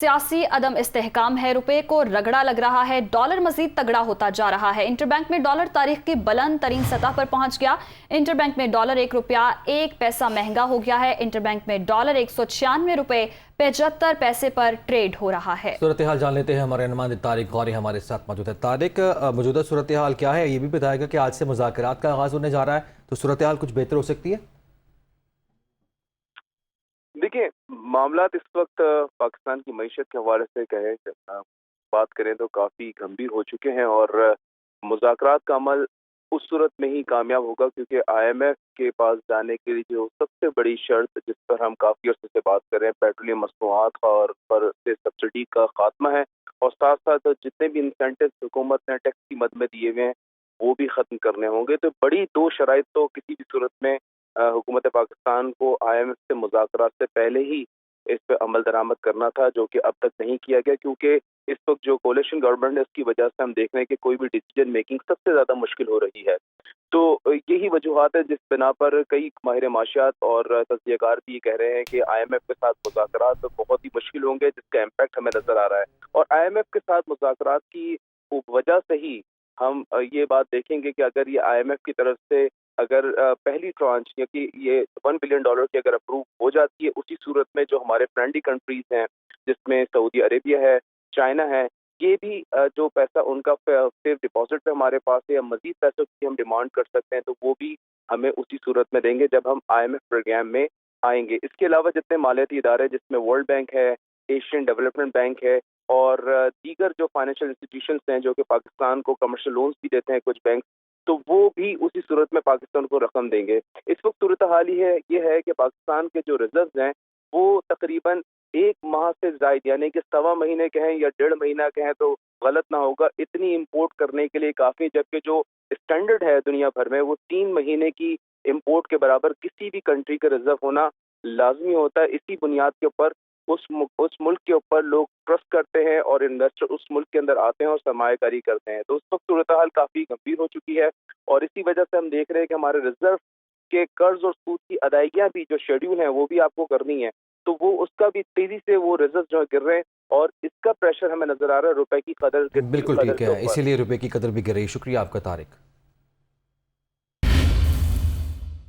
सियासी अदम इस्तेहकाम है, रुपए को रगड़ा लग रहा है, डॉलर मजीद तगड़ा होता जा रहा है। इंटरबैंक में डॉलर तारीख की बुलंद तरीन सतह पर पहुंच गया। इंटरबैंक में डॉलर 1 रुपया 1 पैसा महंगा हो गया है। इंटरबैंक में डॉलर 196 रुपए 75 पैसे पर ट्रेड हो रहा है। सूरत हाल जान लेते हैं, हमारे नुमाइंदे तारिक गौरी हमारे साथ मौजूद है। तारिक, मौजूदा सूरत हाल क्या है, ये भी बताएगा कि आज से मुज़ाकरात का आगाज़ होने जा रहा है, तो सूरत हाल कुछ बेहतर हो सकती है? देखिए, मामलात इस वक्त पाकिस्तान की मईशत के हवाले से कहें बात करें तो काफ़ी गंभीर हो चुके हैं और मुज़ाकरात का अमल उस सूरत में ही कामयाब होगा क्योंकि IMF के पास जाने के लिए जो सबसे बड़ी शर्त जिस पर हम काफ़ी अर्से से बात कर रहे हैं, पेट्रोलियम मसनूआत और पर से सब्सिडी का खात्मा है और साथ-साथ जितने भी इंसेंटिव हुकूमत ने टैक्स की मद में दिए हुए हैं, वो भी ख़त्म करने होंगे। तो बड़ी 2 शराइत तो किसी भी सूरत में हुकूमत पाकिस्तान को IMF से मुज़ाकरात से पहले ही इस पे अमल दरामद करना था, जो कि अब तक नहीं किया गया क्योंकि इस वक्त जो कोalition गवर्नमेंट है उसकी वजह से हम देख रहे हैं कि कोई भी डिसीजन मेकिंग सबसे ज़्यादा मुश्किल हो रही है। तो यही वजूहात है जिस बिना पर कई माहिर माशियात और तज्ज़ियाकार भी ये कह रहे हैं कि IMF के साथ मुज़ाकरात बहुत ही मुश्किल होंगे, जिसका इम्पैक्ट हमें नज़र आ रहा है। और IMF के साथ मुज़ाकरात की वजह से ही हम ये बात देखेंगे कि अगर ये IMF की तरफ से अगर पहली ट्रांच यानी ये $1 बिलियन की अगर अप्रूव हो जाती है, उसी सूरत में जो हमारे फ्रेंडली कंट्रीज हैं, जिसमें सऊदी अरेबिया है, चाइना है, ये भी जो पैसा उनका सेफ डिपॉजिट पे हमारे पास है या मजीद पैसों की हम डिमांड कर सकते हैं, तो वो भी हमें उसी सूरत में देंगे जब हम IMF प्रोग्राम में आएंगे। इसके अलावा जितने मालियाती इदारे जिसमें वर्ल्ड बैंक है, एशियन डेवलपमेंट बैंक है और दीगर जो फाइनेंशियल इंस्टीट्यूशंस हैं जो कि पाकिस्तान को कमर्शियल लोन्स भी देते हैं कुछ बैंक, तो वो भी उसी सूरत में पाकिस्तान को रकम देंगे। इस वक्त सूरत हाल ये है कि पाकिस्तान के जो रिजर्व हैं वो तकरीबन 1 माह से ज़ायद यानी कि सवा महीने कहें या 1.5 महीना कहें तो गलत ना होगा, इतनी इम्पोर्ट करने के लिए काफ़ी, जबकि जो स्टैंडर्ड है दुनिया भर में वो 3 महीने की इम्पोर्ट के बराबर किसी भी कंट्री का रिजर्व होना लाजमी होता है। इसी बुनियाद के ऊपर उस मुल्क के ऊपर लोग ट्रस्ट करते हैं और इन्वेस्टर उस मुल्क के अंदर आते हैं और सरमायाकारी करते हैं। तो उस वक्त सूरत हाल काफ़ी गंभीर हो चुकी है और इसी वजह से हम देख रहे हैं कि हमारे रिजर्व के कर्ज और सूद की अदायगियां भी जो शेड्यूल है वो भी आपको करनी है, तो वो उसका भी तेजी से वो रिजर्व जो है गिर रहे हैं और इसका प्रेशर हमें नजर आ रहा है रुपए की कदर बिल्कुल ठीक के है, ऊपर। इसीलिए रुपए की कदर भी गिर रही है। शुक्रिया आपका तारिक।